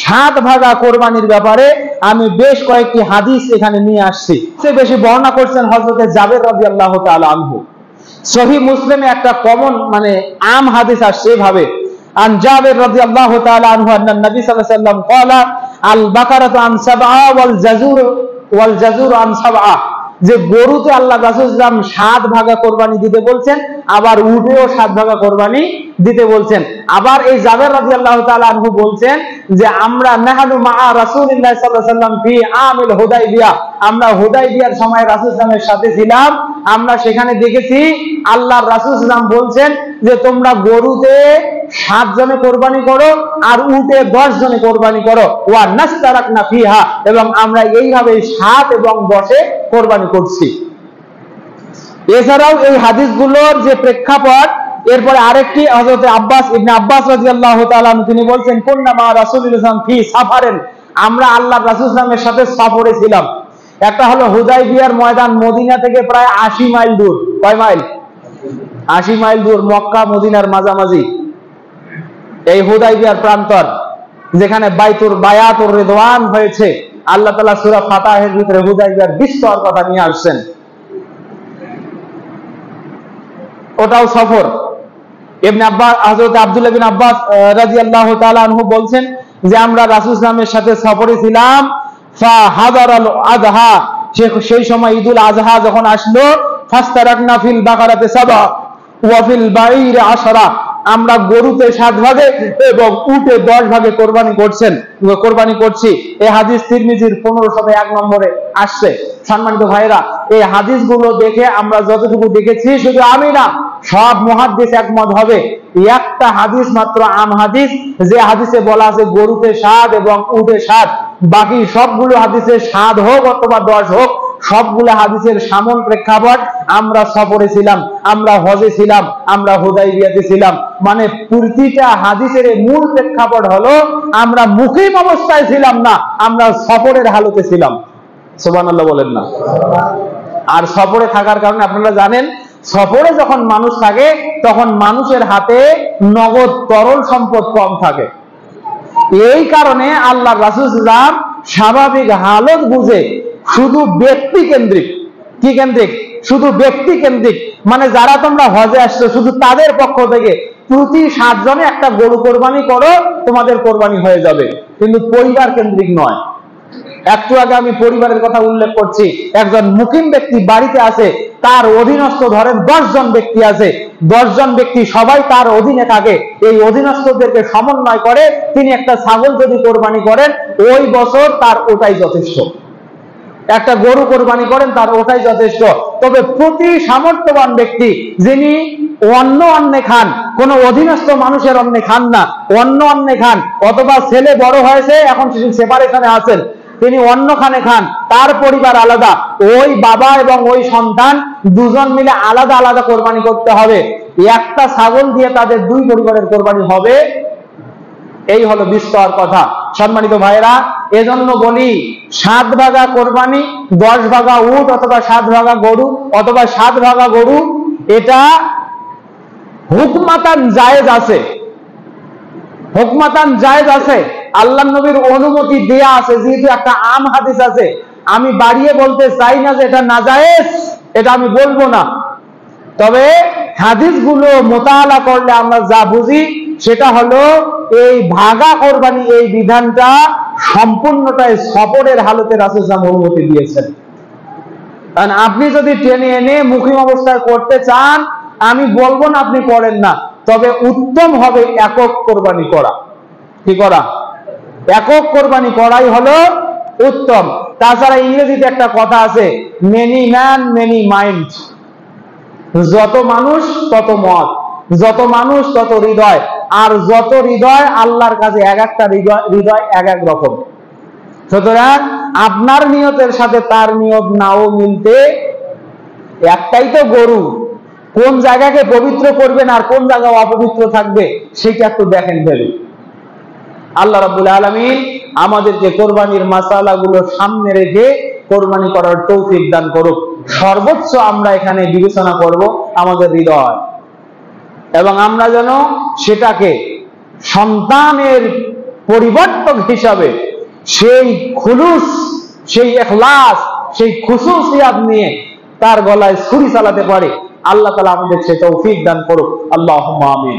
সাত ভাগা কোরবানির ব্যাপারে আমি বেশ কয়েকটি হাদিস এখানে নিয়ে আসছি। সবচেয়ে বেশি বর্ণনা করছেন হযরতে জাবের রাদিয়াল্লাহু তাআলা আনহু। সহিহ মুসলিমে একটা কমন আম হাদিস আসছে এভাবে, আন জাবের রাদিয়াল্লাহু তাআলা আনহু আন্না নবী সাল্লাল্লাহু আলাইহি ওয়াসাল্লাম ক্বালা আল বাকারাতু আন সাবআ ওয়াল জাজুর আন সাবআ, যে গরুতে আল্লাহ রাসূল সাল্লাল্লাহু আলাইহি ওয়াসাল্লাম 7 ভাগা কোরবানি দিতে বলছেন, আবার উটেও 7 ভাগা কোরবানি দিতে বলছেন। আবার এই জাবের রাদিয়াল্লাহু তাআলা আনহু বলছেন যে আমরা নাহানু মা রাসূলিল্লাহ সাল্লাল্লাহু আলাইহি ওয়াসাল্লাম ফি আমিল হুদাইবিয়া, আমরা হুদাইবিয়ার সময় রাসূল সাল্লাল্লাহু আলাইহি ওয়াসাল্লামের সাথে ছিলাম, আমরা সেখানে দেখেছি আল্লাহর রাসূল সাল্লাল্লাহু আলাইহি ওয়াসাল্লাম বলছেন যে তোমরা গরুতে 7 জনে কোরবানি করো আর উটে 10 জনে কোরবানি করো, ওয়া নাস্তারাকনা ফিহা, এবং আমরা এইভাবে 7 এবং 10 এ কোরবানি করছি। এছাড়াও এই হাদিসগুলোর যে প্রেক্ষাপট, এরপরে আরেকটি হযরত আব্বাস ইবনে আব্বাস রাদিয়াল্লাহু তাআলা তিনি বলছেন কুননা মা রাসূলুল্লাহ সাল্লাল্লাহু আলাইহি ওয়াসাল্লাম ফি সাফারেন, আমরা আল্লাহর রাসূল সাল্লাল্লাহু আলাইহি ওয়াসাল্লামের সাথে সফরে ছিলাম। একটা হলো হুদাইবিয়ার ময়দান, মদিনা থেকে প্রায় 80 মাইল দূর। কয় মাইল? 80 মাইল দূর, মক্কা মদিনার মাঝামাঝি এই হুদাইবিয়ার প্রান্তর, যেখানে বাইতুর বায়াতুর রিদওয়ান হয়েছে। আল্লাহ তাআলা সূরা ফাতহের ভিতরে হুদাইবিয়ার বিস্তর কথা নিয়ে আসছেন, ওটাও সফর। ইবনে আব্বাস হযরত আব্দুল্লাহ বিন আব্বাস রাদিয়াল্লাহু তাআলা আনহু বলছেন যে আমরা রাসূল সাল্লাল্লাহু আলাইহি ওয়াসাল্লামের সাথে সফরে ছিলাম। ফা হাদারাল আযহা, সেই সময় ঈদুল আযহা যখন আসলো, ফাস্তারাকনা ফিল বাকারাতে সাবা ওয়া ফিল বাঈর 10, আমরা গরুতে 7 ভাগে এবং উটে 10 ভাগে কোরবানি করছি। এই হাদিস তিরমিজির 1501 নম্বরে আসছে। সম্মানিত ভাইরা, এই হাদিসগুলো দেখে আমরা যতটুকু দেখেছি, শুধু আমি না, সব মুহাদ্দিস একমত হবে, একটা হাদিস মাত্র আম হাদিস, যে হাদিসে বলা আছে গরুতে 7 এবং উটে 7, বাকি সবগুলো হাদিসে 7 হোক অথবা 10 হোক, সবগুলো হাদিসের সামন প্রেক্ষাপট আমরা সফরে ছিলাম, আমরা হজে ছিলাম, আমরা হুদাইবিয়াতে ছিলাম। মানে প্রতিটা হাদিসের মূল প্রেক্ষাপট হলো আমরা মুকিম অবস্থায় ছিলাম না, আমরা সফরের হালতে ছিলাম। সুবহানাল্লাহ বলেন না? আর সফরে থাকার কারণে আপনারা জানেন, সফরে যখন মানুষ থাকে তখন মানুষের হাতে নগদ তরল সম্পদ কম থাকে। এই কারণে আল্লাহর রাসূল সাল্লাল্লাহু আলাইহি ওয়াসাল্লাম স্বাভাবিক হালত বুঝে শুধু ব্যক্তি কেন্দ্রিক, কি কেন্দ্রিক? শুধু ব্যক্তি কেন্দ্রিক, মানে যারা তোমরা হজে আসছো শুধু তাদের পক্ষ থেকে প্রতি 7 জনে একটা গরু কোরবানি করো, তোমাদের কোরবানি হয়ে যাবে, কিন্তু পরিবার কেন্দ্রিক নয়। একটু আগে আমি পরিবারের কথা উল্লেখ করছি। একজন মুকিম ব্যক্তি বাড়িতে আছে, তার অধীনস্থ ধরেন 10 জন ব্যক্তি আছে, 10 জন ব্যক্তি সবাই তার অধীনে থাকে। এই অধীনস্থদেরকে সমন্বয় করে তিনি একটা ছাগল যদি কোরবানি করেন, ওই বছর তার ওটাই যথেষ্ট। একটা গরু কোরবানি করেন, তার ওটাই যথেষ্ট। তবে প্রতি সামর্থ্যবান ব্যক্তি যিনি অন্নে খান, কোন অধীনস্থ মানুষের অন্নে খান না, অন্নে খান, অথবা ছেলে বড় হয়েছে এখন সেপারেশনে আছেন, তিনি অন্যখানে খান, তার পরিবার আলাদা, ওই বাবা এবং ওই সন্তান দুজন মিলে আলাদা আলাদা কোরবানি করতে হবে। একটা ছাগল দিয়ে তাদের 2 পরিবারের কোরবানি হবে। এই হলো বিস্তর কথা। সম্মানিত ভাইরা, এজন্য বলি 7 ভাগা কোরবানি, 10 ভাগা উট অথবা 7 ভাগা গরু অথবা 7 ভাগা গরু, এটা হুকমাতান জায়েজ আছে, হুকমাতান জায়েজ আছে, আল্লাহর নবীর অনুমতি দেয়া আছে, যেহেতু একটা আম হাদিস আছে। আমি বাড়িয়ে বলতে চাই না যে এটা নাজায়েজ, এটা আমি বলবো না। তবে হাদিসগুলো মোতালা করলে আমরা যা বুঝি সেটা হলো এই ভাগা কোরবানি, এই বিধানটা সম্পূর্ণটাই সফরের হালতে রাসূল সাল্লাল্লাহু আলাইহি ওয়াসাল্লাম অনুমতি দিয়েছেন। কারণ আপনি যদি টেনে এনে মুকিম অবস্থায় করতে চান, আমি বলবো না আপনি করেন না, তবে উত্তম হবে একক কোরবানি করা। কি করা? একক কোরবানি করাই হলো উত্তম। তাছাড়া ইংরেজিতে একটা কথা আছে, মেনি ম্যান মেনি মাইন্ড, যত মানুষ তত মত, যত মানুষ তত হৃদয়, আর যত হৃদয় আল্লাহর কাছে এক একটা হৃদয় এক এক রকম। সুতরাং আপনার নিয়তের সাথে তার নিয়ত নাও মিলতে, একটাই তো গরু, কোন জায়গাকে পবিত্র করবেন আর কোন জায়গা অপবিত্র থাকবে সেটা একটু দেখেন ভেবে। আল্লাহ রাব্বুল আলামিন আমাদেরকে কোরবানির মাসালাগুলো সামনে রেখে কোরবানি করার তৌফিক দান করুক। সর্বোচ্চ আমরা এখানে বিবেচনা করব আমাদের হৃদয়, এবং আমরা যেন সেটাকে সন্তানের পরিবর্তক হিসাবে সেই খুলুস, সেই ইখলাস, সেই খুশুসিয়াত নিয়ে তার গলায় ছুরি চালাতে পারে। আল্লাহ তাআলা আমাদের সে তৌফিক দান করুক। আল্লাহুম্মা আমিন।